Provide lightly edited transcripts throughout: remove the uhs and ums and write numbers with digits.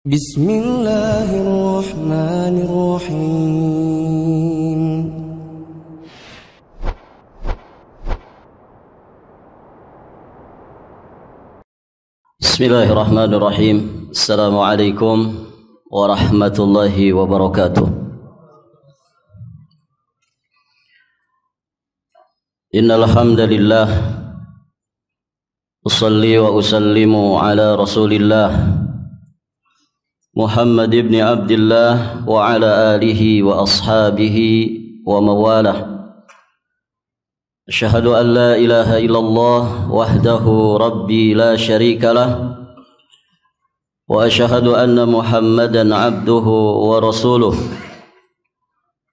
Bismillahirrahmanirrahim. Bismillahirrahmanirrahim. Assalamualaikum warahmatullahi wabarakatuh. Innal hamdalillah usalli wa usallimu ala Rasulillah Muhammad ibn Abdullah wa ala alihi wa ashabihi wa mawalah. Asyhadu an la ilaha illallah wahdahu rabbi la syarika lah wa asyhadu anna Muhammadan abduhu wa rasuluh.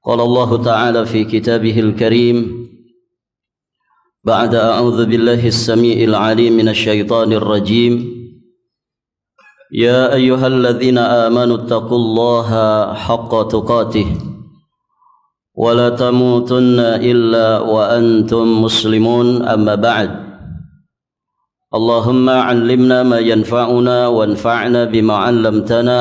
Qala Allah ta'ala fi kitabihil karim ba'da a'udzu billahi as-sami'il 'alim minasy syaithanir rajim. Ya ayyuhalladzina amanu taqullaha haqqa tuqatih wa la tamutunna illa wa antum muslimun, amma ba'd. Allahumma 'allimna ma yanfa'una wanfa'na bima 'allamtana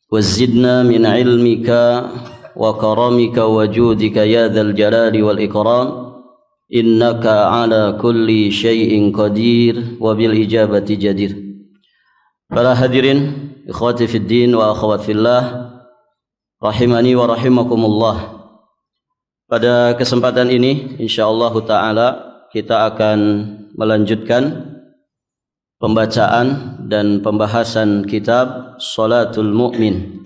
wazidna min 'ilmika wa karamika wa judika ya dzal jalali wal ikram, innaka 'ala kulli syai'in qadir wa bil ijabati jadir. Para hadirin, ikhwati fid din wa akhwat fillah, rahimani wa rahimakumullah. Pada kesempatan ini insyaallah taala kita akan melanjutkan pembacaan dan pembahasan kitab Shalatul Mu'min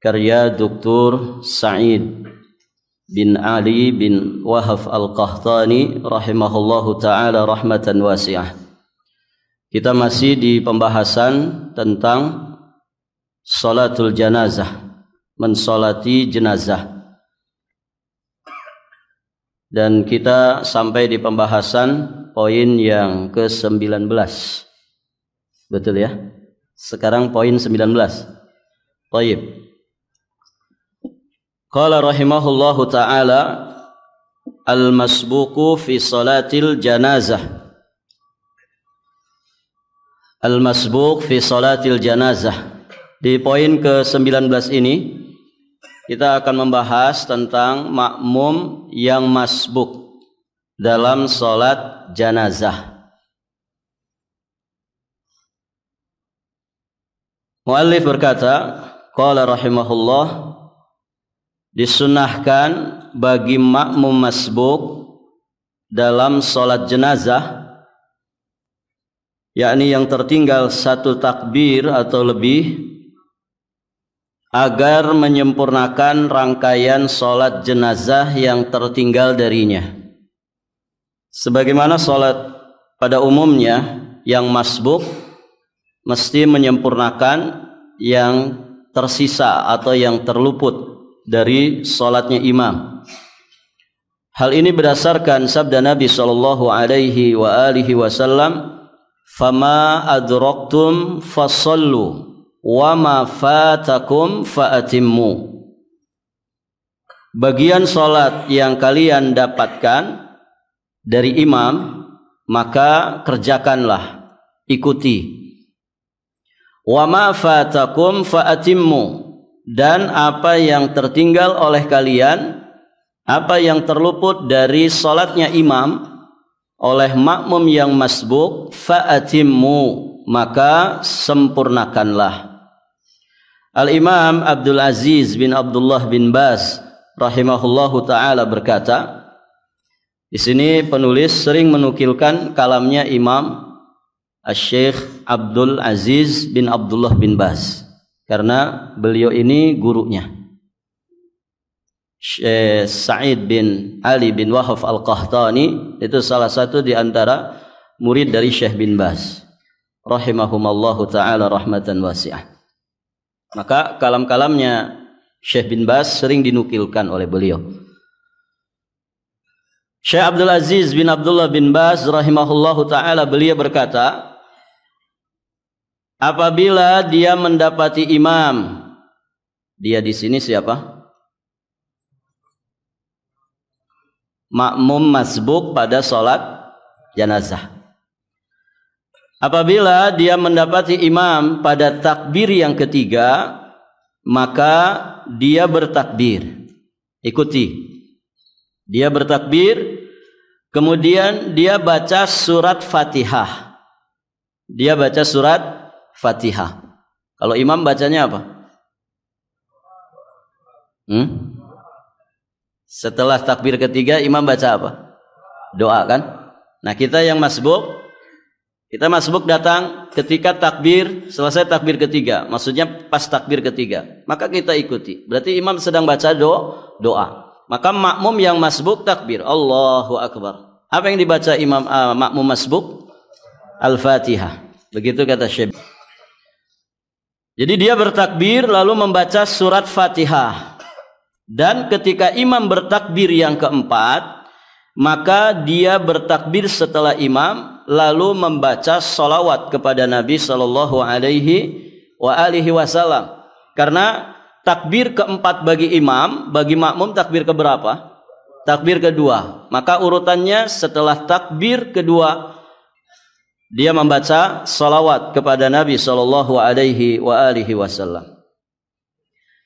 karya Dr. Sa'id bin Ali bin Wahab Al-Qahtani rahimahullahu taala rahmatan wasi'ah. Kita masih di pembahasan tentang sholatul janazah, mensolati jenazah. Dan kita sampai di pembahasan poin yang ke-19. Betul ya? Sekarang poin 19. Baik. Qala rahimahullahu ta'ala al-masbuqu fi sholatil janazah. Al-masbuq fi salatil janazah. Di poin ke-19 ini kita akan membahas tentang makmum yang masbuk dalam salat janazah. Muallif berkata, qala rahimahullah, disunahkan bagi makmum masbuk dalam salat jenazah, yakni yang tertinggal satu takbir atau lebih, agar menyempurnakan rangkaian sholat jenazah yang tertinggal darinya. Sebagaimana sholat pada umumnya, yang masbuk mesti menyempurnakan yang tersisa atau yang terluput dari sholatnya imam. Hal ini berdasarkan sabda Nabi SAW, fama adraktum fasallu wa ma fatakum faatimmu. Bagian salat yang kalian dapatkan dari imam maka kerjakanlah, ikuti. Wa ma fatakum faatimmu, dan apa yang tertinggal oleh kalian, apa yang terluput dari salatnya imam oleh makmum yang masbuk, fa'atimmu, maka sempurnakanlah. Al-Imam Abdul Aziz bin Abdullah bin Baz rahimahullahu taala berkata, di sini penulis sering menukilkan kalamnya Imam Asy-Syaikh Abdul Aziz bin Abdullah bin Baz karena beliau ini gurunya. Syekh Sa'id bin Ali bin Wahab Al-Qahtani itu salah satu di antara murid dari Syekh bin Baz rahimahumallahu ta'ala rahmatan wasi'ah. Maka kalam-kalamnya Syekh bin Baz sering dinukilkan oleh beliau. Syekh Abdul Aziz bin Abdullah bin Baz rahimahullahu ta'ala, beliau berkata, apabila dia mendapati imam, dia di sini siapa? Makmum masbuk pada sholat janazah. Apabila dia mendapati imam pada takbir yang ketiga, maka dia bertakbir. Ikuti. Dia bertakbir, kemudian dia baca surat Fatihah. Dia baca surat Fatihah. Kalau imam bacanya apa? Setelah takbir ketiga, imam baca apa? Doa kan? Nah, kita yang masbuk, kita masbuk datang ketika takbir, selesai takbir ketiga. Maksudnya pas takbir ketiga. Maka kita ikuti. Berarti imam sedang baca doa. Maka makmum yang masbuk takbir. Allahu Akbar. Apa yang dibaca imam makmum masbuk? Al-Fatihah. Begitu kata Syekh. Jadi dia bertakbir lalu membaca surat Fatihah. Dan ketika imam bertakbir yang keempat, maka dia bertakbir setelah imam lalu membaca salawat kepada Nabi sallallahu alaihi wasallam. Karena takbir keempat bagi imam, bagi makmum takbir keberapa? Takbir kedua. Maka urutannya setelah takbir kedua dia membaca salawat kepada Nabi sallallahu alaihi wasallam.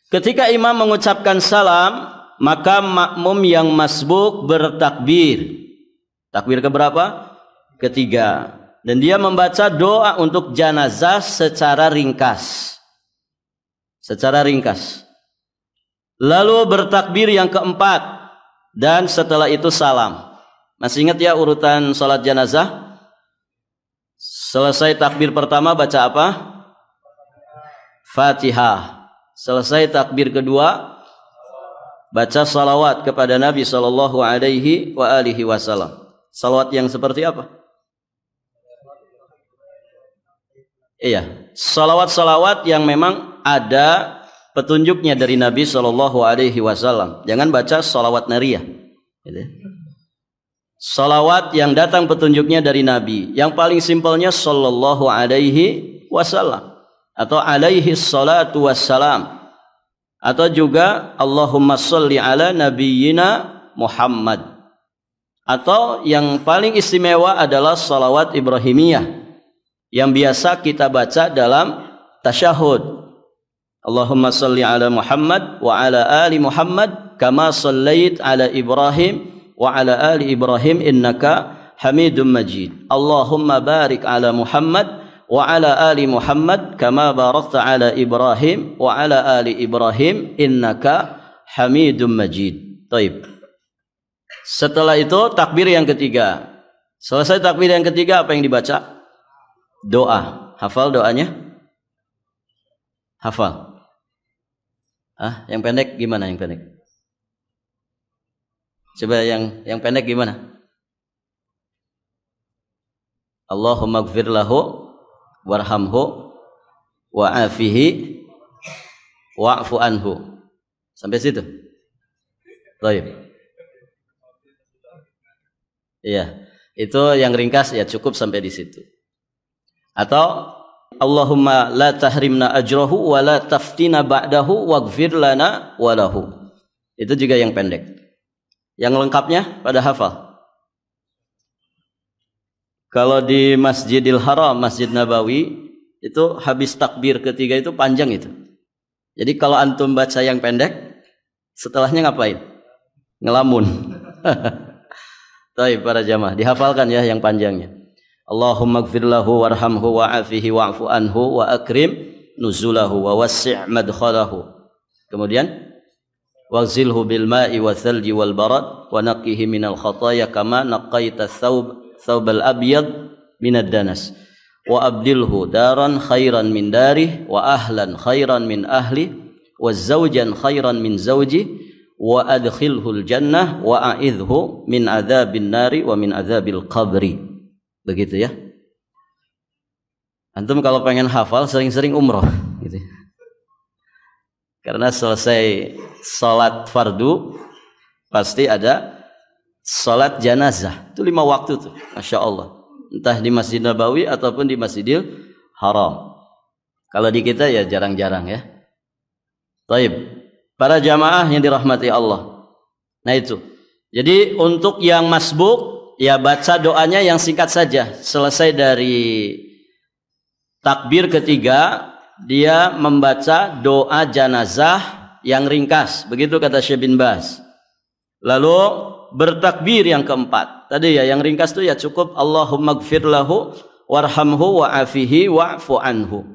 Ketika imam mengucapkan salam, maka makmum yang masbuk bertakbir. Takbir keberapa? Ketiga. Dan dia membaca doa untuk janazah secara ringkas. Secara ringkas. Lalu bertakbir yang keempat. Dan setelah itu salam. Masih ingat ya urutan salat janazah? Selesai takbir pertama baca apa? Fatihah. Selesai takbir kedua baca salawat kepada Nabi sallallahu alaihi wasallam. Salawat yang seperti apa? Iya, salawat-salawat yang memang ada petunjuknya dari Nabi sallallahu alaihi wasallam. Jangan baca salawat nariyah. Gitu. Salawat yang datang petunjuknya dari Nabi. Yang paling simpelnya sallallahu alaihi wasallam atau alaihi salatu wassalam. Atau juga Allahumma sholli ala nabiyyina Muhammad. Atau yang paling istimewa adalah salawat Ibrahimiyah yang biasa kita baca dalam tasyahud. Allahumma sholli ala Muhammad wa ala ali Muhammad kama shallait ala Ibrahim wa ala ali Ibrahim innaka Hamidum Majid. Allahumma barik ala Muhammad wa ala ali Muhammad kama barakta ala Ibrahim wa ala ali Ibrahim innaka Hamidum Majid. Taib. Setelah itu takbir yang ketiga. Selesai takbir yang ketiga apa yang dibaca? Doa. Hafal doanya? Hafal. Yang pendek gimana yang pendek? Coba yang pendek gimana? Allahumma ighfir lahu warhamhu wa'afihi wa'fu anhu. Sampai situ. Baik. Iya, itu yang ringkas ya cukup sampai di situ. Atau Allahumma la tahrimna ajrahu wa la taftina ba'dahu waghfir lana wa lahu. Itu juga yang pendek. Yang lengkapnya pada hafal. Kalau di Masjidil Haram, Masjid Nabawi, itu habis takbir ketiga itu panjang itu. Jadi kalau antum baca yang pendek, setelahnya ngapain? Ngelamun. Baik para jamaah, dihafalkan ya yang panjangnya. Allahumma ighfir lahu warhamhu wa'afihi wa'fu anhu wa akrim nuzulahu wa wassi' madkhalahu. Kemudian waghsilhu bil ma'i wa thalji wal barad wa naqqihi minal khataaya kama naqqaita thawbal abyad minad danas wa abdilhu daran khairan min darih wa ahlan khairan min ahli wa zawjan khairan min zawji wa adkhilhul jannah wa a'idhu min adzabin nari wa min adzabil qabri. Begitu ya. Antum kalau pengen hafal sering-sering umroh gitu. Karena selesai salat fardu pasti ada salat janazah. Itu 5 waktu tuh, Masya Allah. Entah di Masjid Nabawi ataupun di Masjidil Haram. Kalau di kita ya jarang-jarang ya. Taib. Para jamaah yang dirahmati Allah. Nah itu. Jadi untuk yang masbuk ya baca doanya yang singkat saja. Selesai dari takbir ketiga dia membaca doa janazah yang ringkas, begitu kata Syekh bin Baz. Lalu bertakbir yang keempat. Tadi ya yang ringkas itu ya cukup Allahumma gfir lahu warhamhu wa'afihi wa'fu anhu.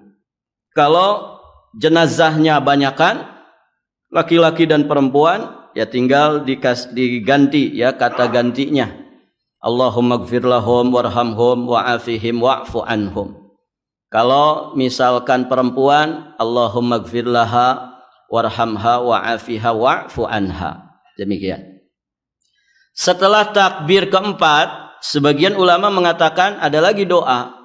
Kalau jenazahnya banyakan laki-laki dan perempuan, ya tinggal diganti ya kata gantinya. Allahumma gfir lahum warhamhum wa'afihim wa'fu anhum. Kalau misalkan perempuan, Allahumma gfir laha warhamha wa'afiha wa'fu anha. Demikian. Setelah takbir keempat, sebagian ulama mengatakan ada lagi doa.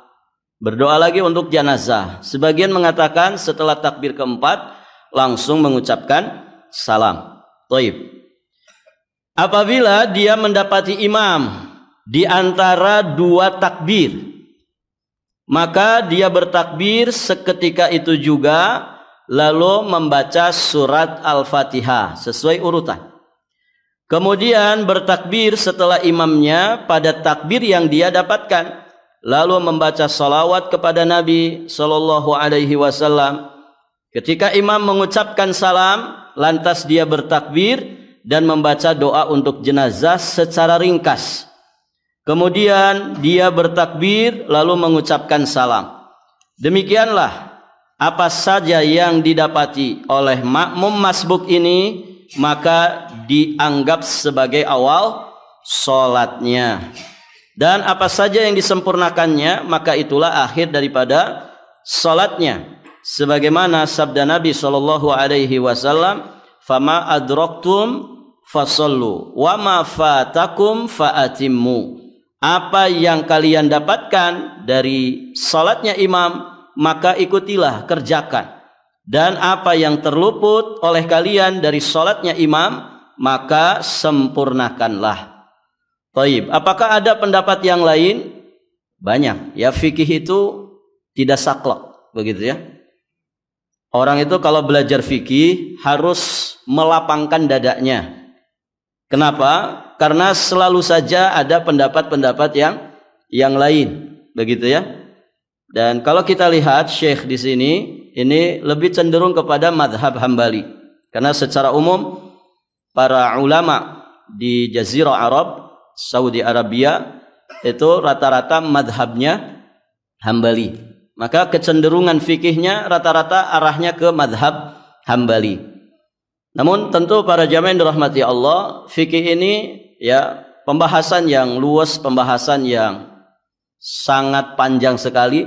Berdoa lagi untuk janazah. Sebagian mengatakan setelah takbir keempat langsung mengucapkan salam. Thaib. Apabila dia mendapati imam di antara dua takbir, maka dia bertakbir seketika itu juga, lalu membaca surat Al-Fatihah sesuai urutan. Kemudian bertakbir setelah imamnya pada takbir yang dia dapatkan, lalu membaca salawat kepada Nabi Sallallahu Alaihi Wasallam. Ketika imam mengucapkan salam, lantas dia bertakbir dan membaca doa untuk jenazah secara ringkas. Kemudian dia bertakbir lalu mengucapkan salam. Demikianlah apa saja yang didapati oleh makmum masbuk ini, maka dianggap sebagai awal sholatnya. Dan apa saja yang disempurnakannya, maka itulah akhir daripada sholatnya. Sebagaimana sabda Nabi Shallallahu Alaihi Wasallam, "Fama adraktum fasallu, wa ma fatakum faatimmu." Apa yang kalian dapatkan dari salatnya imam, maka ikutilah, kerjakan. Dan apa yang terluput oleh kalian dari salatnya imam, maka sempurnakanlah. Baik, apakah ada pendapat yang lain? Banyak. Ya, fikih itu tidak saklek, begitu ya. Orang itu kalau belajar fikih harus melapangkan dadanya. Kenapa? Karena selalu saja ada pendapat-pendapat yang lain, begitu ya. Dan kalau kita lihat Syekh di sini, ini lebih cenderung kepada madhab Hambali. Karena secara umum para ulama di Jazirah Arab, Saudi Arabia, itu rata-rata madhabnya Hambali. Maka kecenderungan fikihnya rata-rata arahnya ke madhab Hambali. Namun tentu para jamaah yang dirahmati Allah, fikih ini ya pembahasan yang luas, pembahasan yang sangat panjang sekali.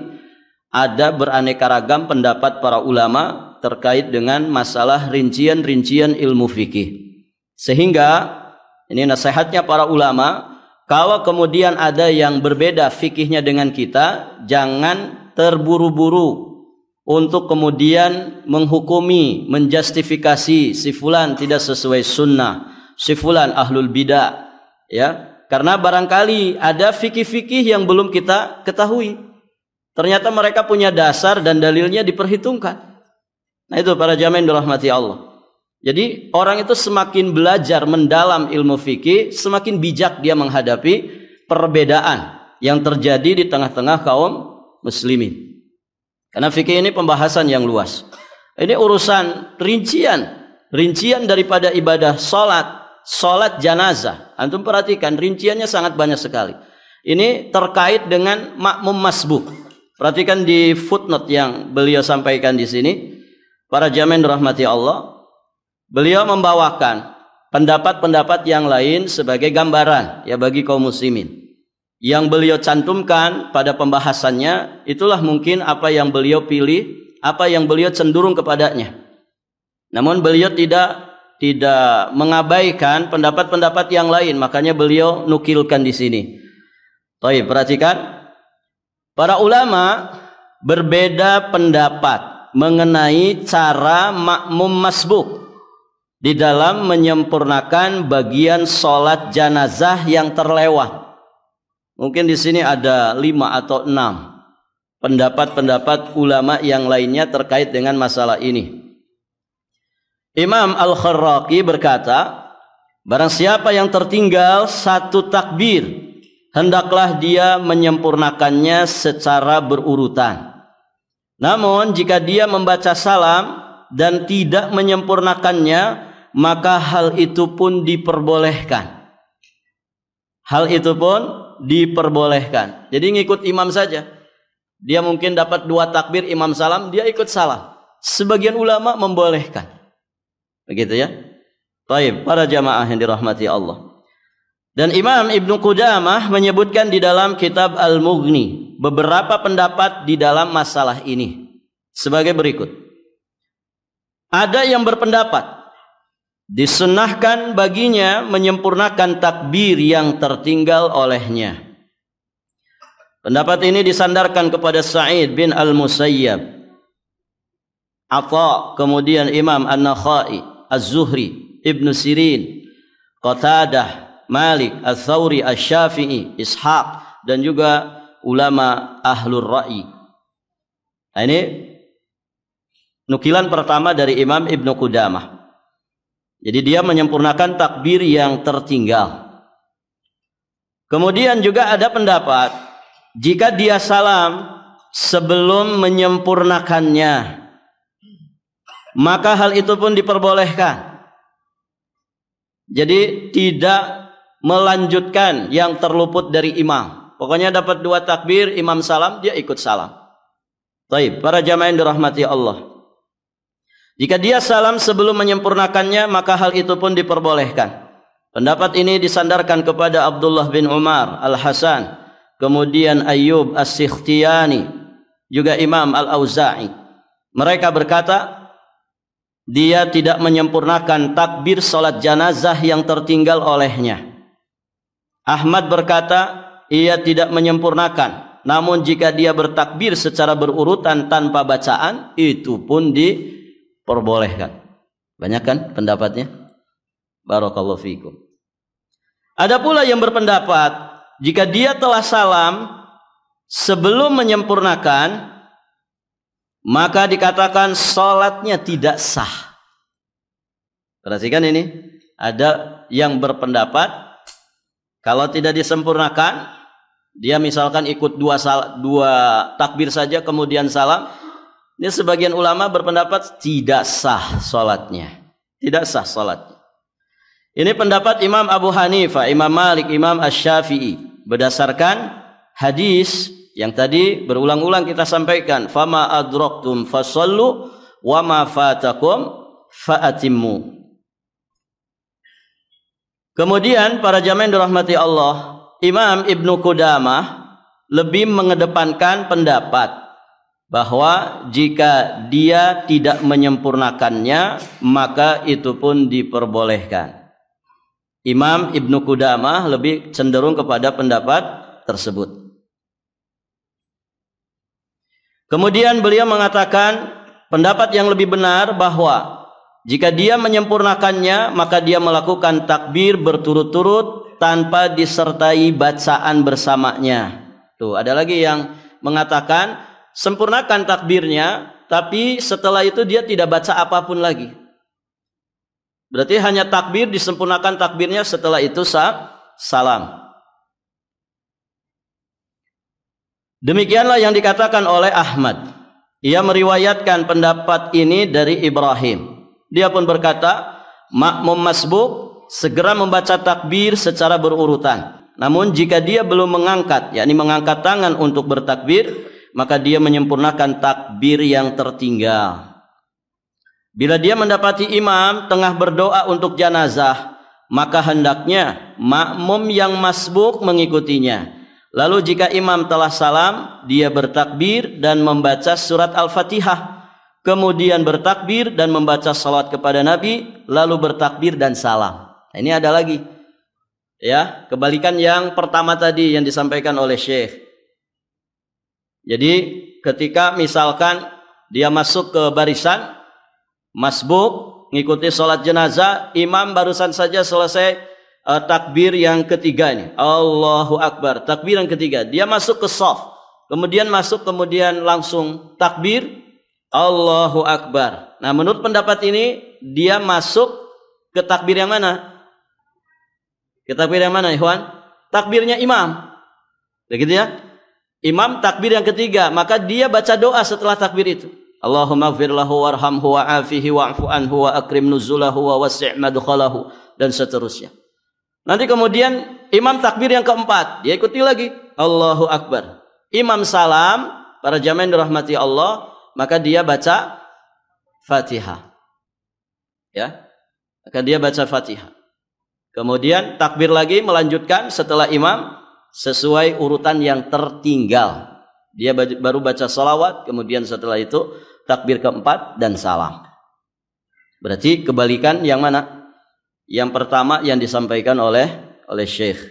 Ada beraneka ragam pendapat para ulama terkait dengan masalah rincian-rincian ilmu fikih. Sehingga ini nasihatnya para ulama, kalau kemudian ada yang berbeda fikihnya dengan kita, jangan terburu-buru untuk kemudian menghukumi, menjustifikasi si fulan tidak sesuai sunnah, si fulan ahlul bidah, ya. Karena barangkali ada fikih-fikih yang belum kita ketahui. Ternyata mereka punya dasar dan dalilnya diperhitungkan. Nah itu para jamaah yang dirahmati Allah. Jadi orang itu semakin belajar mendalam ilmu fikih, semakin bijak dia menghadapi perbedaan yang terjadi di tengah-tengah kaum muslimin. Karena fikih ini pembahasan yang luas. Ini urusan rincian daripada ibadah salat janazah. Antum perhatikan rinciannya sangat banyak sekali. Ini terkait dengan makmum masbuk. Perhatikan di footnote yang beliau sampaikan di sini. Para jamaah yang dirahmati Allah, beliau membawakan pendapat-pendapat yang lain sebagai gambaran ya bagi kaum muslimin. Yang beliau cantumkan pada pembahasannya itulah mungkin apa yang beliau pilih, apa yang beliau cenderung kepadanya. Namun beliau tidak mengabaikan pendapat-pendapat yang lain, makanya beliau nukilkan di sini. Baik, perhatikan. Para ulama berbeda pendapat mengenai cara makmum masbuk di dalam menyempurnakan bagian sholat janazah yang terlewat. Mungkin di sini ada 5 atau 6 pendapat-pendapat ulama yang lainnya terkait dengan masalah ini. Imam Al-Kharraqi berkata, barang siapa yang tertinggal satu takbir, hendaklah dia menyempurnakannya secara berurutan. Namun jika dia membaca salam dan tidak menyempurnakannya, maka hal itu pun diperbolehkan. Hal itu pun diperbolehkan. Jadi ngikut imam saja. Dia mungkin dapat 2 takbir imam salam, dia ikut salam. Sebagian ulama membolehkan. Begitu ya. Baik, para jamaah yang dirahmati Allah. Dan Imam Ibnu Qudamah menyebutkan di dalam kitab Al-Mughni beberapa pendapat di dalam masalah ini sebagai berikut. Ada yang berpendapat disunnahkan baginya menyempurnakan takbir yang tertinggal olehnya. Pendapat ini disandarkan kepada Sa'id bin Al-Musayyab, Atha, kemudian Imam An-Nakhai, Az-Zuhri, Ibnu Sirin, Qatadah, Malik, Ats-Tsauri, Asy-Syafi'i, Ishaq, dan juga ulama Ahlur Ra'i. Nah, ini nukilan pertama dari Imam Ibnu Qudamah. Jadi dia menyempurnakan takbir yang tertinggal. Kemudian juga ada pendapat jika dia salam sebelum menyempurnakannya, maka hal itu pun diperbolehkan. Jadi tidak melanjutkan yang terluput dari imam. Pokoknya dapat 2 takbir, imam salam, dia ikut salam. Baik, para jamaah yang dirahmati Allah. Jika dia salam sebelum menyempurnakannya, maka hal itu pun diperbolehkan. Pendapat ini disandarkan kepada Abdullah bin Umar, Al-Hasan, kemudian Ayyub As-Sikhtiyani, juga Imam Al-Auza'i. Mereka berkata, dia tidak menyempurnakan takbir salat janazah yang tertinggal olehnya. Ahmad berkata, ia tidak menyempurnakan. Namun jika dia bertakbir secara berurutan tanpa bacaan, itu pun diperbolehkan. Banyak kan pendapatnya? Barakallahu fikum. Ada pula yang berpendapat, jika dia telah salam sebelum menyempurnakan, maka dikatakan salatnya tidak sah. Perhatikan ini, ada yang berpendapat kalau tidak disempurnakan, dia misalkan ikut 2 takbir saja kemudian salam, ini sebagian ulama berpendapat tidak sah salatnya. Tidak sah salatnya. Ini pendapat Imam Abu Hanifah, Imam Malik, Imam Asy-Syafi'i berdasarkan hadis yang tadi berulang-ulang kita sampaikan, fama adraktum fasallu wa ma fatakum fa'atimmu. Kemudian para jamaah yang dirahmati Allah, Imam Ibnu Qudamah lebih mengedepankan pendapat bahwa jika dia tidak menyempurnakannya, maka itu pun diperbolehkan. Imam Ibnu Qudamah lebih cenderung kepada pendapat tersebut. Kemudian beliau mengatakan pendapat yang lebih benar bahwa jika dia menyempurnakannya, maka dia melakukan takbir berturut-turut tanpa disertai bacaan bersamanya. Tuh, ada lagi yang mengatakan sempurnakan takbirnya, tapi setelah itu dia tidak baca apapun lagi. Berarti hanya takbir, disempurnakan takbirnya, setelah itu salam. Demikianlah yang dikatakan oleh Ahmad. Ia meriwayatkan pendapat ini dari Ibrahim. Dia pun berkata, makmum masbuk segera membaca takbir secara berurutan. Namun jika dia belum mengangkat, yakni mengangkat tangan untuk bertakbir, maka dia menyempurnakan takbir yang tertinggal. Bila dia mendapati imam tengah berdoa untuk janazah, maka hendaknya makmum yang masbuk mengikutinya. Lalu jika imam telah salam, dia bertakbir dan membaca surat Al-Fatihah. Kemudian bertakbir dan membaca salawat kepada Nabi, lalu bertakbir dan salam. Nah, ini ada lagi, ya, kebalikan yang pertama tadi yang disampaikan oleh Syekh. Jadi ketika misalkan dia masuk ke barisan masbuk, ngikuti sholat jenazah, imam barusan saja selesai takbir yang ketiga ini, Allahu Akbar, takbir yang ketiga, dia masuk ke shaf, kemudian langsung takbir Allahu Akbar. Nah, menurut pendapat ini dia masuk ke takbir yang mana? Ke takbir yang mana, ikhwan? Takbirnya imam. Begitu ya? Imam takbir yang ketiga, maka dia baca doa setelah takbir itu. Allahumma ighfir lahu warhamhu wa'afihi wa'fu anhu wa akrim nuzulahu wa wasi' madkhalahu, dan seterusnya. Nanti kemudian imam takbir yang keempat, dia ikuti lagi Allahu Akbar. Imam salam, para jamaah yang dirahmati Allah, maka dia baca Fatihah. Ya. Maka dia baca Fatihah. Kemudian takbir lagi, melanjutkan setelah imam sesuai urutan yang tertinggal. Dia baru baca salawat, kemudian setelah itu takbir keempat dan salam. Berarti kebalikan yang mana? Yang pertama yang disampaikan oleh Syekh.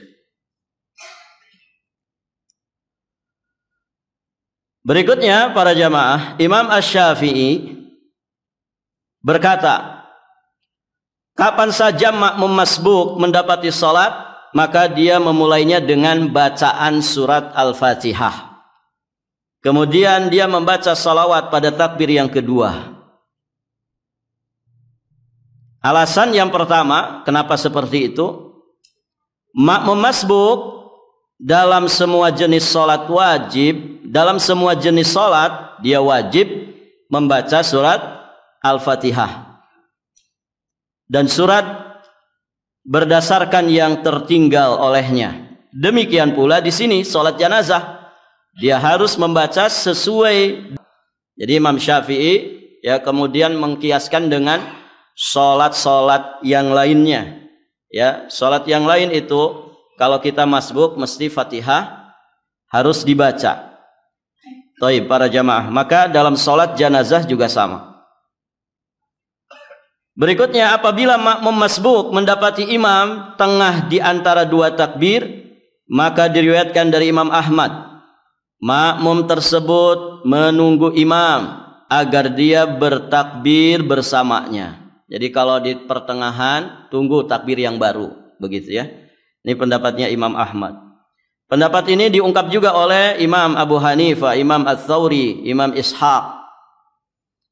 Berikutnya para jamaah, Imam Asy-Syafi'i berkata, kapan saja makmum masbuk mendapati salat, maka dia memulainya dengan bacaan surat Al-Fatihah. Kemudian dia membaca salawat pada takbir yang kedua. Alasan yang pertama, kenapa seperti itu? Makmum masbuk dalam semua jenis salat wajib, dalam semua jenis salat dia wajib membaca surat Al-Fatihah. Dan surat berdasarkan yang tertinggal olehnya. Demikian pula di sini salat janazah, dia harus membaca sesuai. Jadi Imam Syafi'i ya kemudian mengkiaskan dengan salat-salat yang lainnya. Ya, salat yang lain itu kalau kita masbuk mesti Fatihah harus dibaca. Baik para jamaah, maka dalam salat janazah juga sama. Berikutnya, apabila makmum masbuk mendapati imam tengah di antara dua takbir, maka diriwayatkan dari Imam Ahmad, makmum tersebut menunggu imam agar dia bertakbir bersamanya. Jadi kalau di pertengahan tunggu takbir yang baru, begitu ya. Ini pendapatnya Imam Ahmad. Pendapat ini diungkap juga oleh Imam Abu Hanifah, Imam Ats-Tsauri, Imam Ishaq.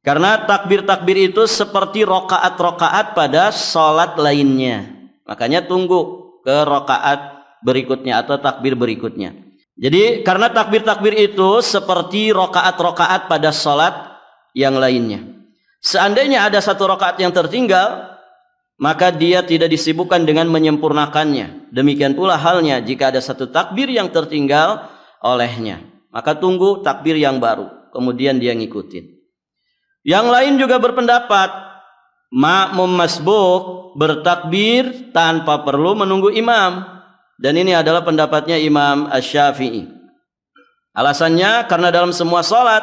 Karena takbir-takbir itu seperti rokaat-rokaat pada sholat lainnya. Makanya tunggu ke rokaat berikutnya atau takbir berikutnya. Jadi karena takbir-takbir itu seperti rokaat-rokaat pada sholat yang lainnya. Seandainya ada satu rokaat yang tertinggal, maka dia tidak disibukkan dengan menyempurnakannya. Demikian pula halnya jika ada satu takbir yang tertinggal olehnya, maka tunggu takbir yang baru, kemudian dia ngikutin. Yang lain juga berpendapat makmum masbuk bertakbir tanpa perlu menunggu imam, dan ini adalah pendapatnya Imam Asy-Syafi'i. Alasannya karena dalam semua salat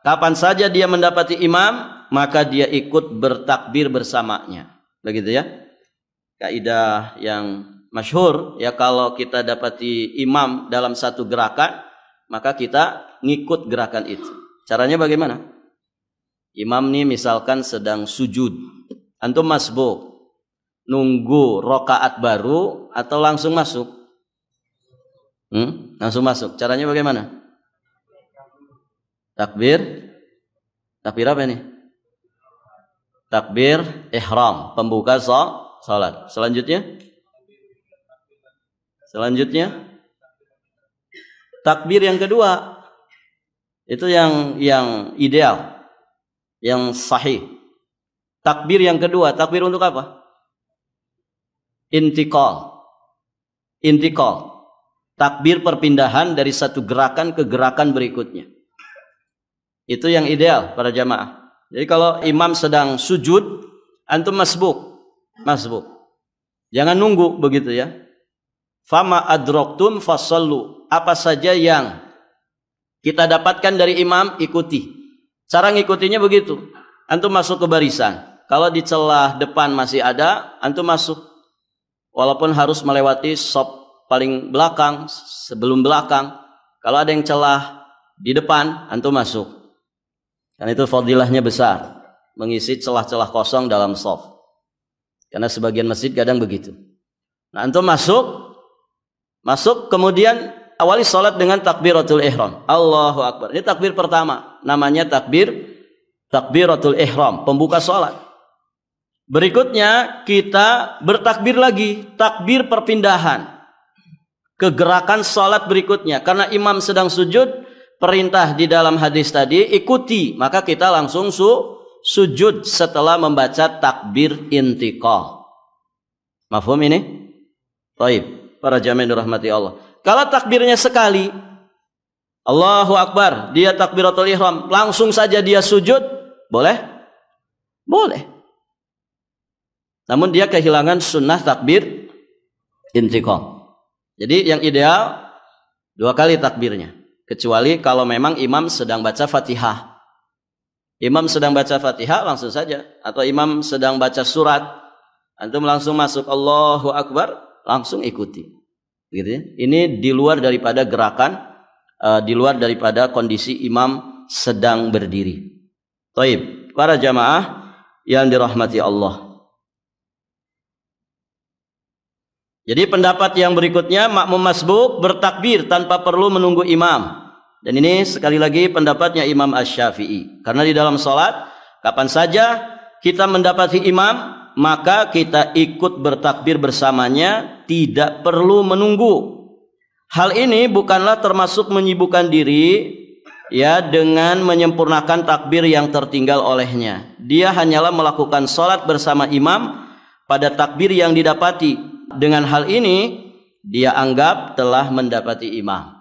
kapan saja dia mendapati imam, maka dia ikut bertakbir bersamanya. Begitu ya. Kaidah yang masyhur ya, kalau kita dapati imam dalam satu gerakan, maka kita ngikut gerakan itu. Caranya bagaimana? Imam nih misalkan sedang sujud, antum masbuk, nunggu rokaat baru atau langsung masuk? Langsung masuk. Caranya bagaimana? Takbir apa ini? Takbir ihram, pembuka salat. Selanjutnya takbir yang kedua. Itu yang ideal, yang sahih. Takbir yang kedua, takbir untuk apa? Intikal. Takbir perpindahan dari satu gerakan ke gerakan berikutnya. Itu yang ideal para jamaah. Jadi kalau imam sedang sujud, antum masbuk. Jangan nunggu begitu ya. Fama adraktum fasallu. Apa saja yang kita dapatkan dari imam, ikuti. Cara ngikutinya begitu. Antum masuk ke barisan. Kalau di celah depan masih ada, antum masuk. Walaupun harus melewati sop paling belakang, sebelum belakang. Kalau ada yang celah di depan, antum masuk. Dan itu fadilahnya besar, mengisi celah-celah kosong dalam shaf. Karena sebagian masjid kadang begitu. Nah, antum masuk kemudian awali salat dengan takbiratul ihram. Allahu Akbar. Ini takbir pertama, namanya takbiratul ihram, pembuka salat. Berikutnya kita bertakbir lagi, takbir perpindahan. ke gerakan salat berikutnya. Karena imam sedang sujud, perintah di dalam hadis tadi ikuti, maka kita langsung sujud setelah membaca takbir intiqal. Mafhum ini? Baik, para jamaah dirahmati Allah. Kalau takbirnya sekali, Allahu Akbar, dia takbiratul ihram, langsung saja dia sujud, boleh? Boleh. Namun dia kehilangan sunnah takbir intiqal. Jadi yang ideal 2 kali takbirnya. Kecuali kalau memang imam sedang baca Fatihah. Imam sedang baca Fatihah langsung saja. Atau imam sedang baca surat, antum langsung masuk Allahu Akbar, langsung ikuti. Gitu ya. Ini di luar daripada gerakan, di luar daripada kondisi imam sedang berdiri. Baik, para jamaah yang dirahmati Allah. Jadi pendapat yang berikutnya, makmum masbuk bertakbir tanpa perlu menunggu imam. Dan ini sekali lagi pendapatnya Imam Asy-Syafi'i. Karena di dalam sholat, kapan saja kita mendapati imam, maka kita ikut bertakbir bersamanya, tidak perlu menunggu. Hal ini bukanlah termasuk menyibukkan diri ya dengan menyempurnakan takbir yang tertinggal olehnya. Dia hanyalah melakukan sholat bersama imam pada takbir yang didapati. Dengan hal ini dia anggap telah mendapati imam.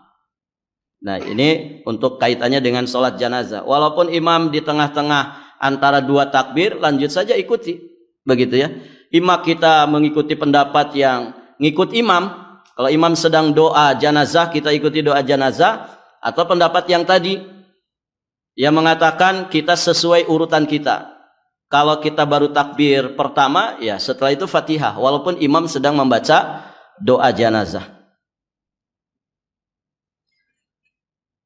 Nah, ini untuk kaitannya dengan sholat janazah. Walaupun imam di tengah-tengah antara 2 takbir, lanjut saja ikuti. Begitu ya. Imam kita mengikuti pendapat yang ngikut imam. Kalau imam sedang doa janazah, kita ikuti doa janazah. Atau pendapat yang tadi yang mengatakan kita sesuai urutan kita. Kalau kita baru takbir pertama, ya setelah itu Fatihah, walaupun imam sedang membaca doa janazah.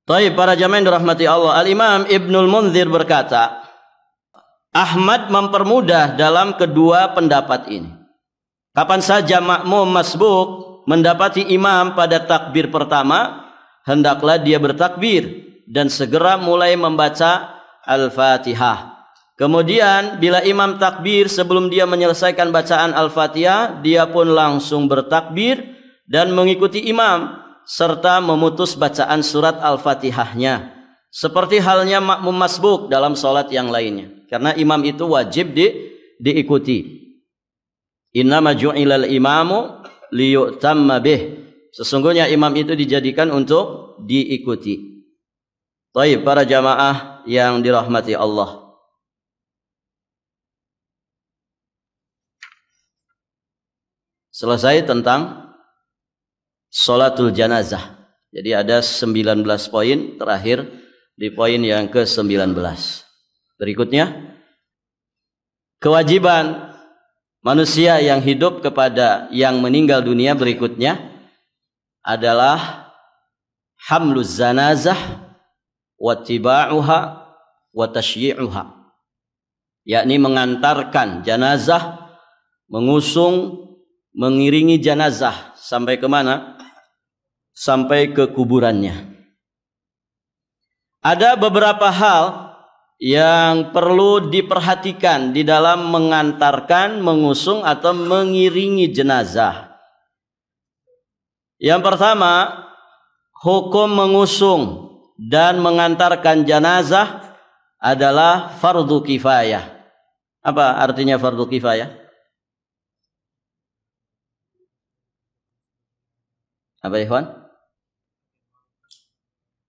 Baik, para jamaah yang dirahmati Allah, Al-Imam Ibnul Munzir berkata, Ahmad mempermudah dalam kedua pendapat ini. Kapan saja makmum masbuk mendapati imam pada takbir pertama, hendaklah dia bertakbir dan segera mulai membaca Al-Fatihah. Kemudian bila imam takbir sebelum dia menyelesaikan bacaan Al-Fatihah, dia pun langsung bertakbir dan mengikuti imam serta memutus bacaan surat Al-Fatihahnya. Seperti halnya makmum masbuk dalam sholat yang lainnya. Karena imam itu wajib diikuti. Innama ju'ilal imamu liyu'tamma bih. Sesungguhnya imam itu dijadikan untuk diikuti. Baik, para jamaah yang dirahmati Allah. Selesai tentang sholatul janazah. Jadi ada 19 poin, terakhir di poin yang ke-19. Berikutnya, kewajiban manusia yang hidup kepada yang meninggal dunia berikutnya adalah hamluz zanazah wattiba'uha wa tasyyi'uha. Yakni mengantarkan janazah, mengusung, mengiringi janazah sampai ke mana? Sampai ke kuburannya. Ada beberapa hal yang perlu diperhatikan di dalam mengantarkan, mengusung atau mengiringi jenazah. Yang pertama, hukum mengusung dan mengantarkan jenazah adalah fardu kifayah. Apa artinya fardu kifayah? Apa ikhwan?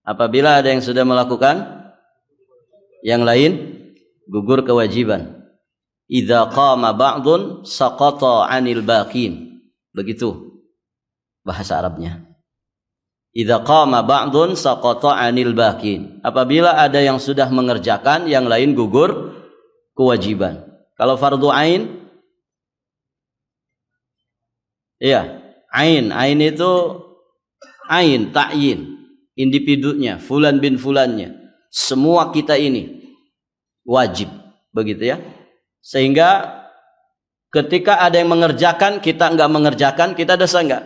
Apabila ada yang sudah melakukan, yang lain gugur kewajiban. Idza qama ba'dun saqata 'anil baqin. Begitu bahasa Arabnya. Idza qama ba'dun saqata 'anil baqin. Apabila ada yang sudah mengerjakan, yang lain gugur kewajiban. Kalau fardu ain, iya, ain itu ain, ta'yin, individunya, fulan bin fulannya. Semua kita ini wajib, begitu ya. Sehingga ketika ada yang mengerjakan, kita enggak mengerjakan, kita dosa enggak?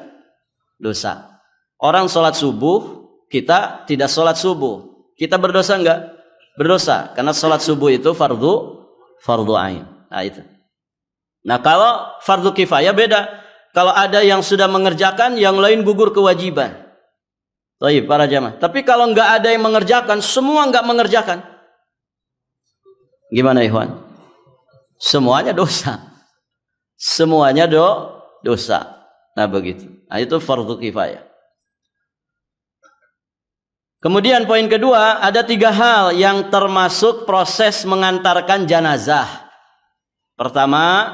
Dosa. Orang sholat subuh, kita tidak sholat subuh, kita berdosa enggak? Berdosa, karena sholat subuh itu fardu ain. Nah itu. Nah kalau fardu kifayah beda. Kalau ada yang sudah mengerjakan, yang lain gugur kewajiban. Baik, para jamaah. Tapi kalau nggak ada yang mengerjakan, semua nggak mengerjakan, gimana ikhwan? Semuanya dosa. Semuanya dosa. Nah begitu. Nah itu fardu kifayah. Kemudian poin kedua, ada 3 hal yang termasuk proses mengantarkan jenazah. Pertama,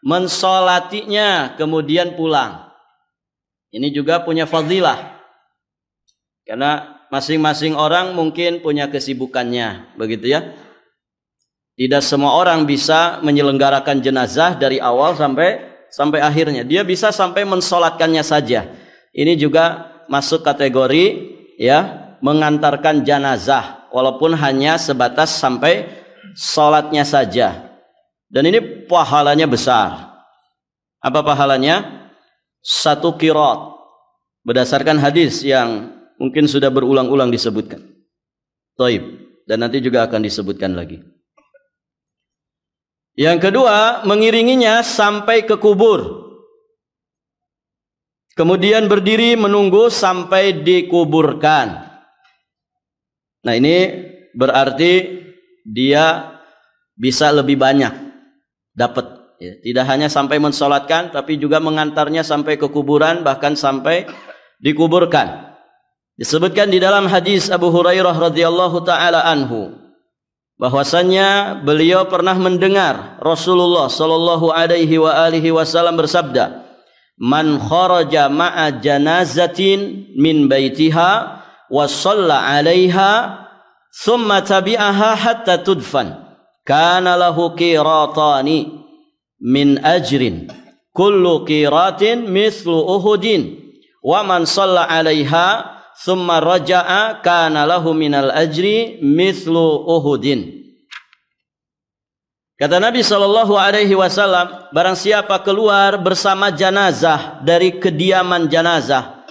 mensolatinya kemudian pulang. Ini juga punya fadilah. Karena masing-masing orang mungkin punya kesibukannya, begitu ya. Tidak semua orang bisa menyelenggarakan jenazah dari awal sampai akhirnya. Dia bisa sampai mensolatkannya saja. Ini juga masuk kategori ya, mengantarkan jenazah walaupun hanya sebatas sampai sholatnya saja. Dan ini pahalanya besar. Apa pahalanya? 1 qirat. Berdasarkan hadis yang mungkin sudah berulang-ulang disebutkan. Taib. Dan nanti juga akan disebutkan lagi. Yang kedua, mengiringinya sampai ke kubur. Kemudian berdiri menunggu sampai dikuburkan. Nah ini berarti dia bisa lebih banyak dapat. Ya. Tidak hanya sampai mensolatkan, tapi juga mengantarnya sampai ke kuburan, bahkan sampai dikuburkan. Disebutkan di dalam hadis Abu Hurairah radhiyallahu taala anhu, bahwasannya beliau pernah mendengar Rasulullah sallallahu alaihi wasallam bersabda, "Man kharaja ma'a janazatin min baitiha wa shalla 'alaiha thumma tabi'aha hatta tudfan kana lahu qiratani min ajrin kullu qiratin mithlu uhudin wa man shalla 'alaiha thumma raja'a kana lahu minal ajri mithlu uhudin." Kata Nabi sallallahu alaihi wasallam, barang siapa keluar bersama jenazah dari kediaman jenazah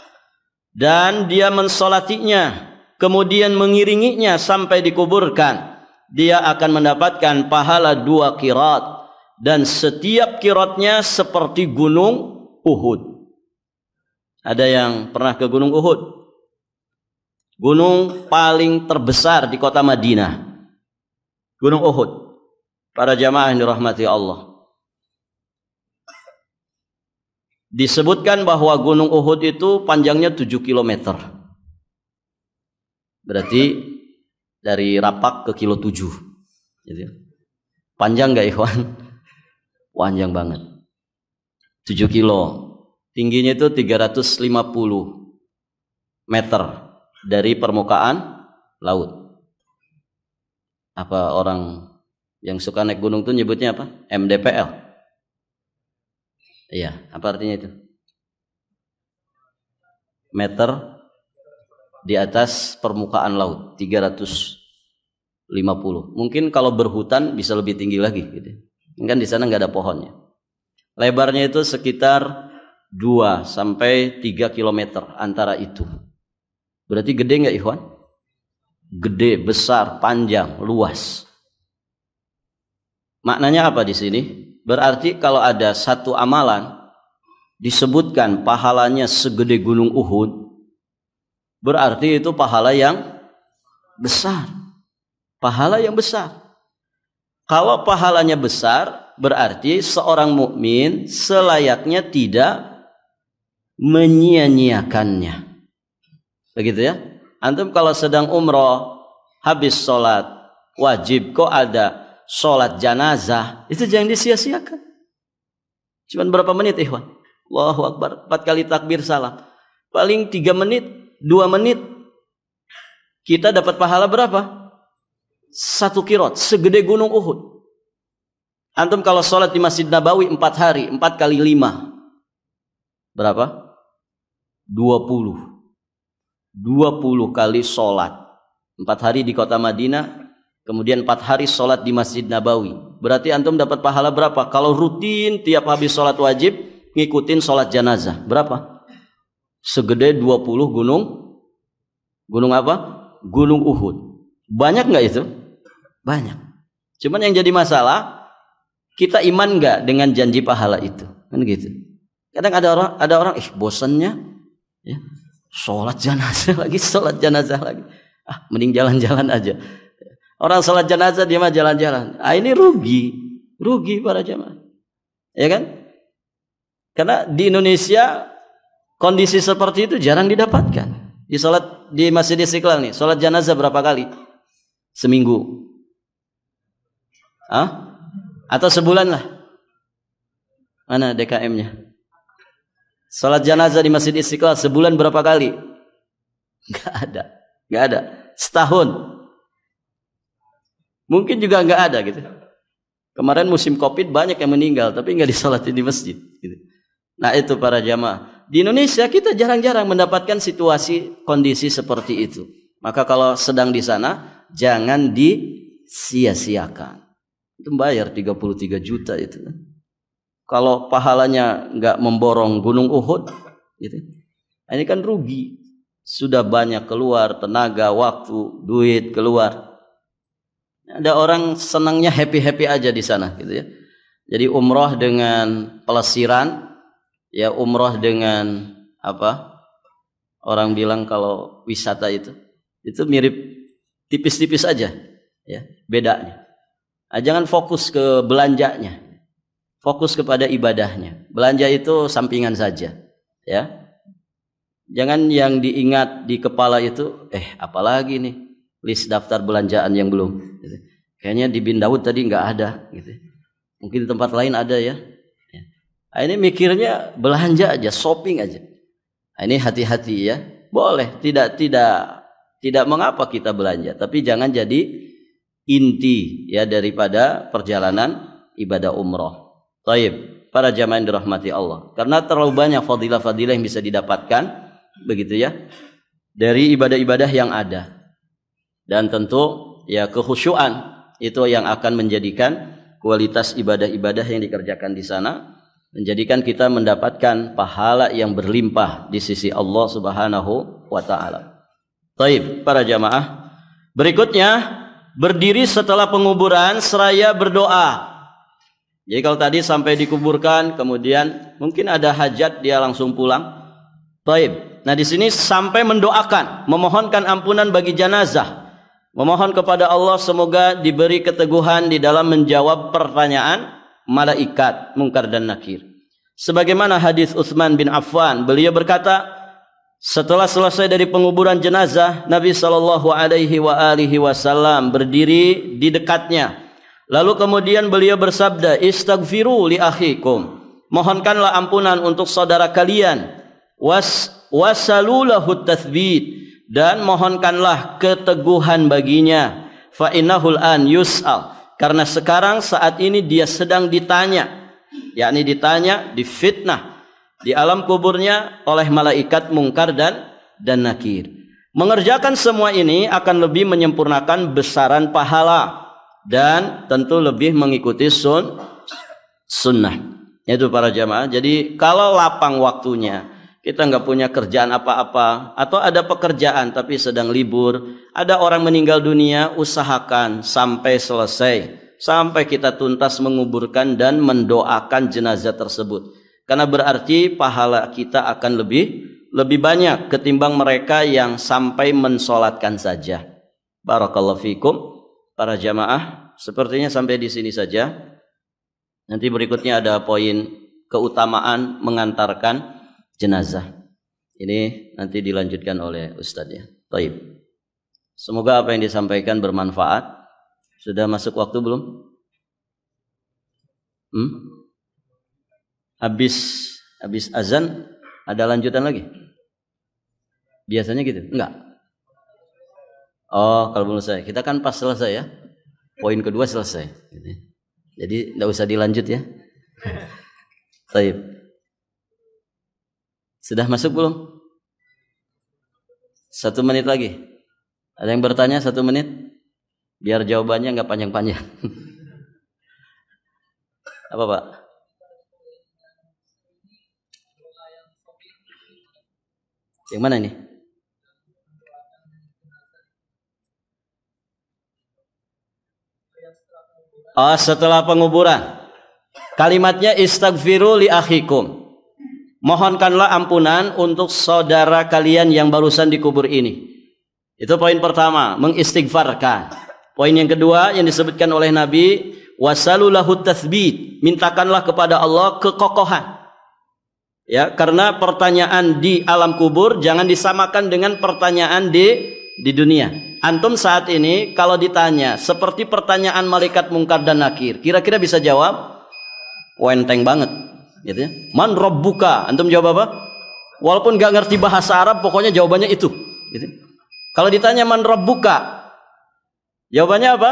dan dia mensolatinya, kemudian mengiringinya sampai dikuburkan, dia akan mendapatkan pahala 2 qirat, dan setiap qiratnya seperti gunung Uhud. Ada yang pernah ke gunung Uhud? Gunung paling terbesar di kota Madinah, Gunung Uhud. Para jamaah yang dirahmati Allah, disebutkan bahwa Gunung Uhud itu panjangnya 7 km. Berarti dari Rapak ke kilo 7. Gitu. Panjang gak ikhwan? Panjang banget. 7 kilo. Tingginya itu 350 meter dari permukaan laut. Apa orang yang suka naik gunung itu nyebutnya apa? MDPL. Iya, apa artinya itu? Meter di atas permukaan laut, 350. Mungkin kalau berhutan bisa lebih tinggi lagi gitu. Kan di sana nggak ada pohonnya. Lebarnya itu sekitar 2 sampai 3 km antara itu. Berarti gede nggak ikhwan? Gede, besar, panjang, luas. Maknanya apa di sini? Berarti kalau ada satu amalan disebutkan pahalanya segede gunung Uhud, berarti itu pahala yang besar. Pahala yang besar. Kalau pahalanya besar, berarti seorang mukmin selayaknya tidak menyia-nyiakannya. Begitu ya? Antum kalau sedang umroh, habis sholat wajib, kok ada sholat jenazah, itu jangan disia-siakan. Cuman berapa menit ikhwan? Allahu Akbar, 4 kali takbir salam. Paling 3 menit, 2 menit. Kita dapat pahala berapa? 1 qirat, segede gunung Uhud. Antum kalau sholat di Masjid Nabawi 4 hari, 4 kali 5. Berapa? 20. 20 kali sholat. 4 hari di kota Madinah, kemudian 4 hari sholat di Masjid Nabawi. Berarti antum dapat pahala berapa? Kalau rutin tiap habis sholat wajib ngikutin sholat jenazah, berapa? Segede 20 gunung. Gunung apa? Gunung Uhud. Banyak nggak itu? Banyak. Cuman yang jadi masalah, kita iman nggak dengan janji pahala itu? Kan gitu. Kadang ada orang bosannya ya, sholat jenazah lagi. Mending jalan-jalan aja. Orang sholat jenazah dia mah jalan-jalan. Ini rugi para jamaah. Ya kan? Karena di Indonesia kondisi seperti itu jarang didapatkan. Di Masjid Istiqlal nih, sholat jenazah berapa kali? Seminggu. Atau sebulan lah. Mana DKM-nya? Salat jenazah di Masjid Istiqlal sebulan berapa kali? Gak ada. Setahun. Mungkin juga gak ada gitu. Kemarin musim Covid banyak yang meninggal, tapi gak disolatin di masjid. Gitu. Nah itu para jamaah. Di Indonesia kita jarang-jarang mendapatkan situasi kondisi seperti itu. Maka kalau sedang di sana, jangan disia-siakan. Itu bayar 33 juta itu kan. Kalau pahalanya nggak memborong gunung Uhud, gitu. Ini kan rugi. Sudah banyak keluar tenaga, waktu, duit keluar. Ada orang senangnya happy aja di sana, gitu ya. Jadi umroh dengan pelesiran, ya umroh dengan apa? Orang bilang kalau wisata itu mirip tipis-tipis aja, ya bedanya. Jangan fokus ke belanjanya. Fokus kepada ibadahnya. Belanja itu sampingan saja, ya. Jangan yang diingat di kepala itu, apalagi nih list daftar belanjaan yang belum. Gitu. Kayaknya di Bin Daud tadi nggak ada, gitu. Mungkin di tempat lain ada ya. Ini mikirnya belanja aja, shopping aja. Ini hati-hati ya. Boleh, tidak mengapa kita belanja, tapi jangan jadi inti ya daripada perjalanan ibadah umroh. Taib, para jamaah yang dirahmati Allah. Karena terlalu banyak fadilah-fadilah yang bisa didapatkan, begitu ya, dari ibadah-ibadah yang ada. Dan tentu ya kekhusyuan itu yang akan menjadikan kualitas ibadah-ibadah yang dikerjakan di sana, menjadikan kita mendapatkan pahala yang berlimpah di sisi Allah Subhanahu wa taala. Taib, para jamaah. Berikutnya, berdiri setelah penguburan seraya berdoa. Jadi kalau tadi sampai dikuburkan, kemudian mungkin ada hajat dia langsung pulang. Taib. Nah di sini sampai mendoakan, memohonkan ampunan bagi jenazah, memohon kepada Allah semoga diberi keteguhan di dalam menjawab pertanyaan malaikat Munkar dan Nakir. Sebagaimana hadis Utsman bin Affan, beliau berkata, setelah selesai dari penguburan jenazah, Nabi sallallahu alaihi wasallam berdiri di dekatnya. Lalu kemudian beliau bersabda, "Istaghfiru li akhikum." Mohonkanlah ampunan untuk saudara kalian. Wasalulahu tathbit, dan mohonkanlah keteguhan baginya. Fa innahul an yus'al, karena sekarang saat ini dia sedang ditanya, yakni ditanya, difitnah di alam kuburnya oleh malaikat Munkar dan Nakir. Mengerjakan semua ini akan lebih menyempurnakan besaran pahala dan tentu lebih mengikuti sunnah. Itu para jamaah. Jadi kalau lapang waktunya, kita nggak punya kerjaan apa-apa, atau ada pekerjaan tapi sedang libur, ada orang meninggal dunia, usahakan sampai selesai, sampai kita tuntas menguburkan dan mendoakan jenazah tersebut. Karena berarti pahala kita akan lebih banyak ketimbang mereka yang sampai mensolatkan saja. Barakallahu fikum. Para jamaah, sepertinya sampai di sini saja. Nanti berikutnya ada poin keutamaan mengantarkan jenazah. Ini nanti dilanjutkan oleh Ustadz ya. Taib. Semoga apa yang disampaikan bermanfaat. Sudah masuk waktu belum? Habis azan ada lanjutan lagi? Biasanya gitu? Enggak. Oh, kalau belum selesai. Kita kan pas selesai ya. Poin kedua selesai. Jadi tidak usah dilanjut ya. Taib. Sudah masuk belum? 1 menit lagi. Ada yang bertanya 1 menit? Biar jawabannya nggak panjang-panjang. Apa Pak? Yang mana ini? Setelah penguburan. Kalimatnya istaghfiru li akhikum. Mohonkanlah ampunan untuk saudara kalian yang barusan dikubur ini. Itu poin pertama, mengistighfarkan. Poin yang kedua yang disebutkan oleh Nabi, wasalulahu tatsbit, mintakanlah kepada Allah kekokohan. Ya, karena pertanyaan di alam kubur jangan disamakan dengan pertanyaan di dunia. Antum saat ini kalau ditanya seperti pertanyaan malaikat mungkar dan nakir, kira-kira bisa jawab? Wenteng banget, gitu ya. Man rabbuka? Antum jawab apa? Walaupun gak ngerti bahasa Arab, pokoknya jawabannya itu, gitu. Kalau ditanya man rabbuka, jawabannya apa?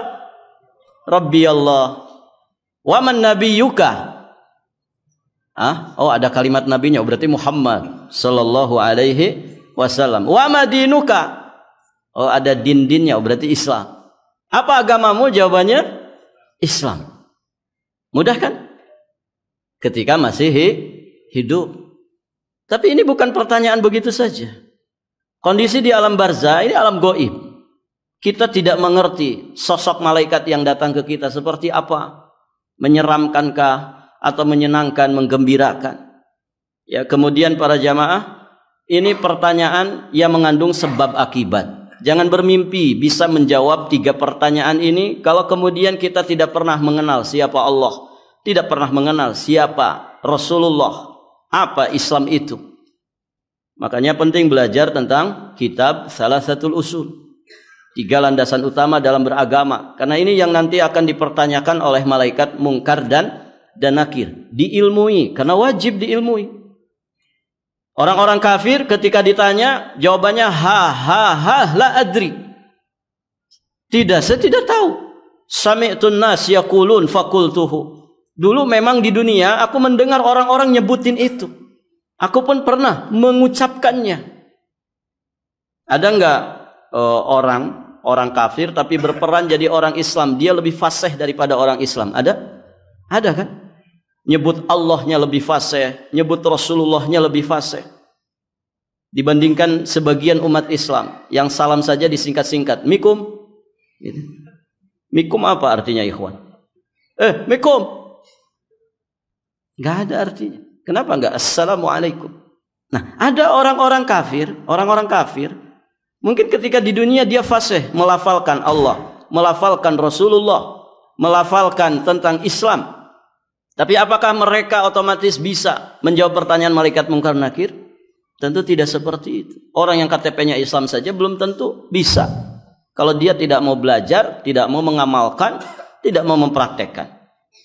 Rabbi Allah. Wa man nabiyyuka? Oh, ada kalimat nabinya, berarti Muhammad sallallahu alaihi wasallam. Wa madinuka? Oh, ada din-dinnya, berarti Islam. Apa agamamu? Jawabannya Islam. Mudah kan? Ketika masih hidup. Tapi ini bukan pertanyaan begitu saja. Kondisi di alam barzah, ini alam gaib. Kita tidak mengerti sosok malaikat yang datang ke kita seperti apa. Menyeramkankah atau menyenangkan, menggembirakan. Ya, kemudian para jamaah, ini pertanyaan yang mengandung sebab akibat. Jangan bermimpi bisa menjawab 3 pertanyaan ini kalau kemudian kita tidak pernah mengenal siapa Allah, tidak pernah mengenal siapa Rasulullah, apa Islam itu. Makanya penting belajar tentang kitab Salasatul Usul. 3 landasan utama dalam beragama. Karena ini yang nanti akan dipertanyakan oleh malaikat mungkar dan nakir. Diilmui, karena wajib diilmui. Orang-orang kafir ketika ditanya, jawabannya la adri. Tidak, saya tidak tahu. Sami'tun nas yaqulun faqultuhu. Dulu memang di dunia aku mendengar orang-orang nyebutin itu. Aku pun pernah mengucapkannya. Ada enggak orang kafir tapi berperan jadi orang Islam, dia lebih fasih daripada orang Islam? Ada kan? Nyebut Allahnya lebih fasih, nyebut Rasulullahnya lebih fasih dibandingkan sebagian umat Islam yang salam saja disingkat-singkat, mikum. Mikum apa artinya, ikhwan? Mikum. Nggak ada artinya. Kenapa nggak assalamualaikum? Nah, ada orang-orang kafir, mungkin ketika di dunia dia fasih melafalkan Allah, melafalkan Rasulullah, melafalkan tentang Islam. Tapi apakah mereka otomatis bisa menjawab pertanyaan malaikat mungkar nakir? Tentu tidak seperti itu. Orang yang KTP-nya Islam saja belum tentu bisa. Kalau dia tidak mau belajar, tidak mau mengamalkan, tidak mau mempraktekkan.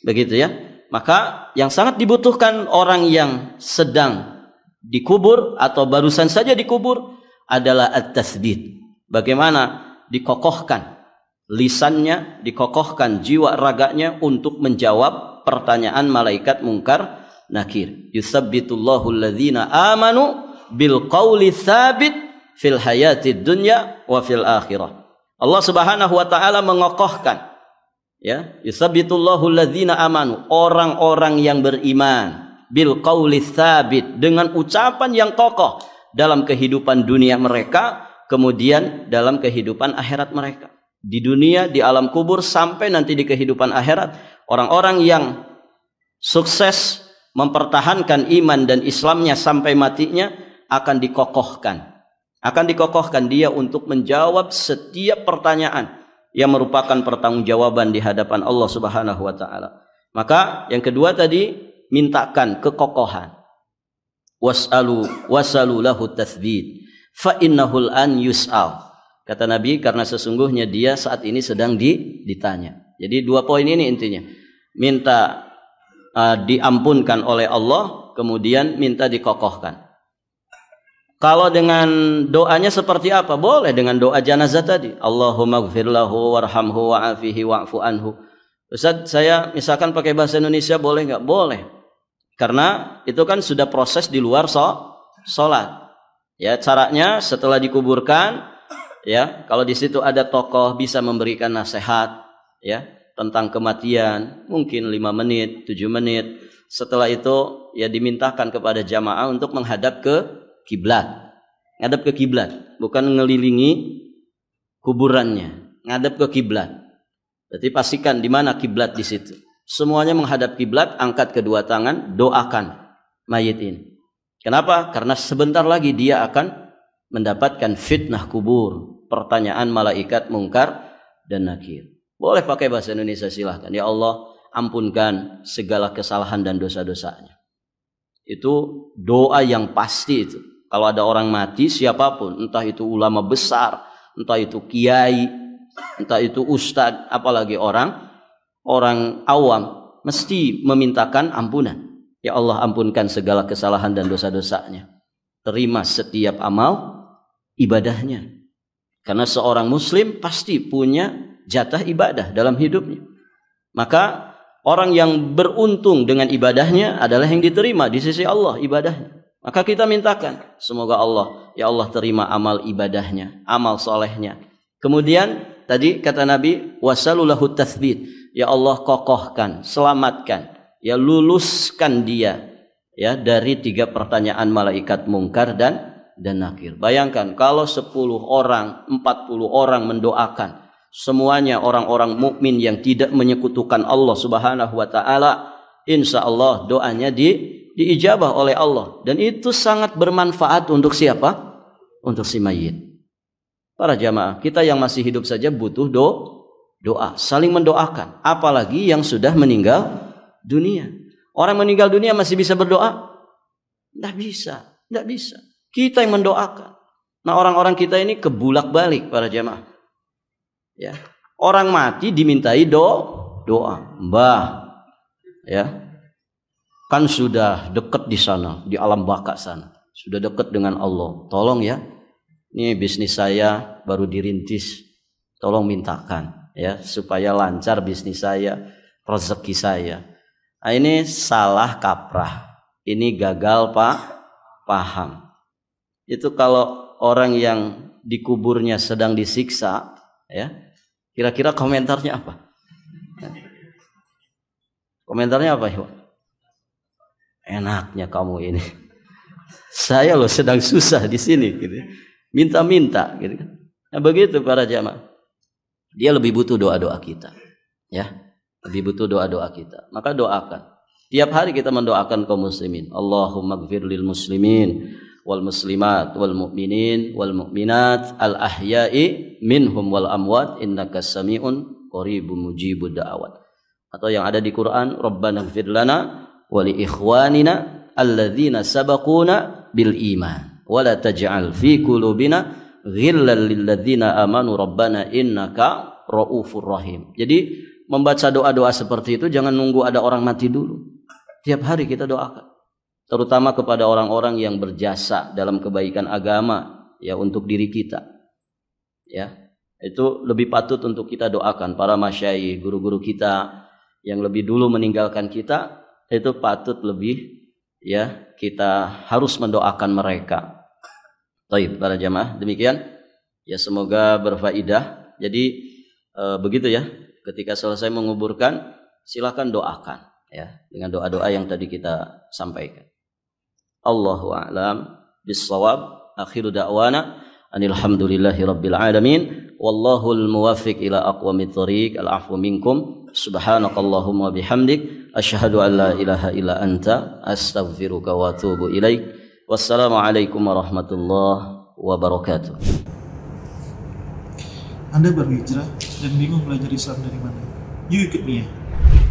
Begitu ya. Maka yang sangat dibutuhkan orang yang sedang dikubur atau barusan saja dikubur adalah at-tasbit. Bagaimana dikokohkan lisannya, dikokohkan jiwa raganya untuk menjawab pertanyaan malaikat mungkar nakir. Yusabbitullahu alladhina amanu bil qawli tsabit fil hayatid dunya wa fil akhirah. Allah Subhanahu wa taala mengokohkan, ya, yusabbitullahu alladhina amanu, orang-orang yang beriman, bil qawli tsabit, dengan ucapan yang kokoh dalam kehidupan dunia mereka, kemudian dalam kehidupan akhirat mereka. Di dunia, di alam kubur, sampai nanti di kehidupan akhirat, orang-orang yang sukses mempertahankan iman dan Islamnya sampai matinya akan dikokohkan. Akan dikokohkan dia untuk menjawab setiap pertanyaan yang merupakan pertanggungjawaban di hadapan Allah Subhanahu wa taala. Maka yang kedua tadi, mintakan kekokohan. Wasalu lahu tatsbit fa innahul an yus'al. Kata Nabi, karena sesungguhnya dia saat ini sedang ditanya. Jadi 2 poin ini intinya. Minta diampunkan oleh Allah, kemudian minta dikokohkan. Kalau dengan doanya seperti apa? Boleh dengan doa janazah tadi. Allahumma gfir lahu warhamhu wa'afihi wa'fu anhu. Ustaz, saya misalkan pakai bahasa Indonesia boleh nggak? Boleh. Karena itu kan sudah proses di luar sholat. Ya, caranya setelah dikuburkan, ya, kalau di situ ada tokoh bisa memberikan nasihat, ya, tentang kematian, mungkin 5 menit, 7 menit. Setelah itu, ya, dimintakan kepada jamaah untuk menghadap ke kiblat. Ngadap ke kiblat, bukan ngelilingi kuburannya, ngadap ke kiblat. Berarti pastikan di mana kiblat di situ. Semuanya menghadap kiblat, angkat kedua tangan, doakan mayit ini. Kenapa? Karena sebentar lagi dia akan mendapatkan fitnah kubur, pertanyaan malaikat mungkar dan nakir. Boleh pakai bahasa Indonesia, silahkan. Ya Allah, ampunkan segala kesalahan dan dosa-dosanya. Itu doa yang pasti itu. Kalau ada orang mati, siapapun, entah itu ulama besar, entah itu kiai, entah itu ustadz, apalagi orang awam, mesti memintakan ampunan. Ya Allah, ampunkan segala kesalahan dan dosa-dosanya. Terima setiap amal ibadahnya. Karena seorang muslim pasti punya jatah ibadah dalam hidupnya. Maka orang yang beruntung dengan ibadahnya adalah yang diterima di sisi Allah ibadahnya. Maka kita mintakan, semoga Allah, ya Allah terima amal ibadahnya, amal solehnya. Kemudian tadi kata Nabi, wasalulahu tathbit, ya Allah kokohkan, selamatkan, ya luluskan dia, ya dari 3 pertanyaan malaikat mungkar dan nakir. Bayangkan kalau 10 orang, 40 orang mendoakan, semuanya orang-orang mukmin yang tidak menyekutukan Allah Subhanahu wa taala, insya Allah doanya diijabah oleh Allah, dan itu sangat bermanfaat untuk siapa? Untuk si mayit. Para jamaah, kita yang masih hidup saja butuh doa, saling mendoakan, apalagi yang sudah meninggal dunia. Orang meninggal dunia masih bisa berdoa? Tidak bisa. Kita yang mendoakan. Nah, orang-orang kita ini kebulak-balik para jamaah. Ya, orang mati dimintai doa. Mbah, ya, kan sudah dekat di sana, di alam baka sana, sudah dekat dengan Allah. Tolong ya, ini bisnis saya baru dirintis, tolong mintakan ya supaya lancar bisnis saya, rezeki saya. Nah, ini salah kaprah, ini gagal paham. Itu kalau orang yang dikuburnya sedang disiksa, ya, kira-kira komentarnya apa? Komentarnya apa, Ibu? Enaknya kamu ini. Saya loh sedang susah di sini, gitu. Minta-minta, gitu kan. Nah, begitu para jamaah. Dia lebih butuh doa-doa kita, ya. Lebih butuh doa-doa kita. Maka doakan. Tiap hari kita mendoakan kaum muslimin. Allahumma gfir lil muslimin wal muslimat wal mu'minin wal mu'minat al ahya'i minhum wal amwat innaka sami'un qaribun mujibud da'awat. Atau yang ada di Quran, Rabbana gfir lana wa li ikhwanina alladzina sabaquna bil iman wa la taj'al fi qulubina ghillan lil ladzina amanu rabbana innaka raufur rahim. Jadi membaca doa-doa seperti itu jangan nunggu ada orang mati dulu. Tiap hari kita doakan. Terutama kepada orang-orang yang berjasa dalam kebaikan agama, ya, untuk diri kita, ya, itu lebih patut untuk kita doakan. Para masyayikh, guru-guru kita yang lebih dulu meninggalkan kita, itu patut lebih, ya, kita harus mendoakan mereka. Baik, para jamaah, demikian, ya, semoga berfaedah. Jadi begitu ya, ketika selesai menguburkan silakan doakan, ya, dengan doa-doa yang tadi kita sampaikan. Allahu a'lam bis-shawab. Akhiru da'wana alhamdulillahi rabbil alamin wallahul muwaffiq ila aqwamit thoriq. Al-'afwu minkum. Subhanakallahumma bihamdik asyhadu an la ilaha illa anta astaghfiruka wa atubu ilaik. Wassalamu alaikum warahmatullahi wabarakatuh. Anda baru hijrah dan bingung belajar Islam dari mana? Yuk ikut MIA.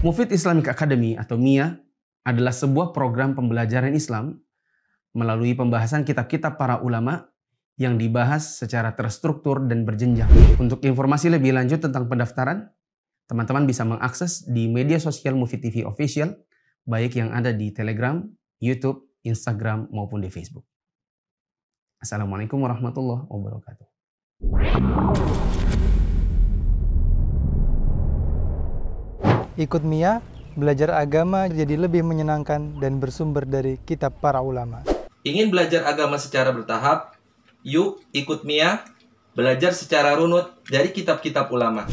Mufid Islamic Academy atau MIA adalah sebuah program pembelajaran Islam melalui pembahasan kitab-kitab para ulama yang dibahas secara terstruktur dan berjenjang. Untuk informasi lebih lanjut tentang pendaftaran, teman-teman bisa mengakses di media sosial Mufid TV Official, baik yang ada di Telegram, YouTube, Instagram, maupun di Facebook. Assalamualaikum warahmatullahi wabarakatuh. Ikut MIA, belajar agama jadi lebih menyenangkan dan bersumber dari kitab para ulama. Ingin belajar agama secara bertahap? Yuk ikut MIA, belajar secara runut dari kitab-kitab ulama.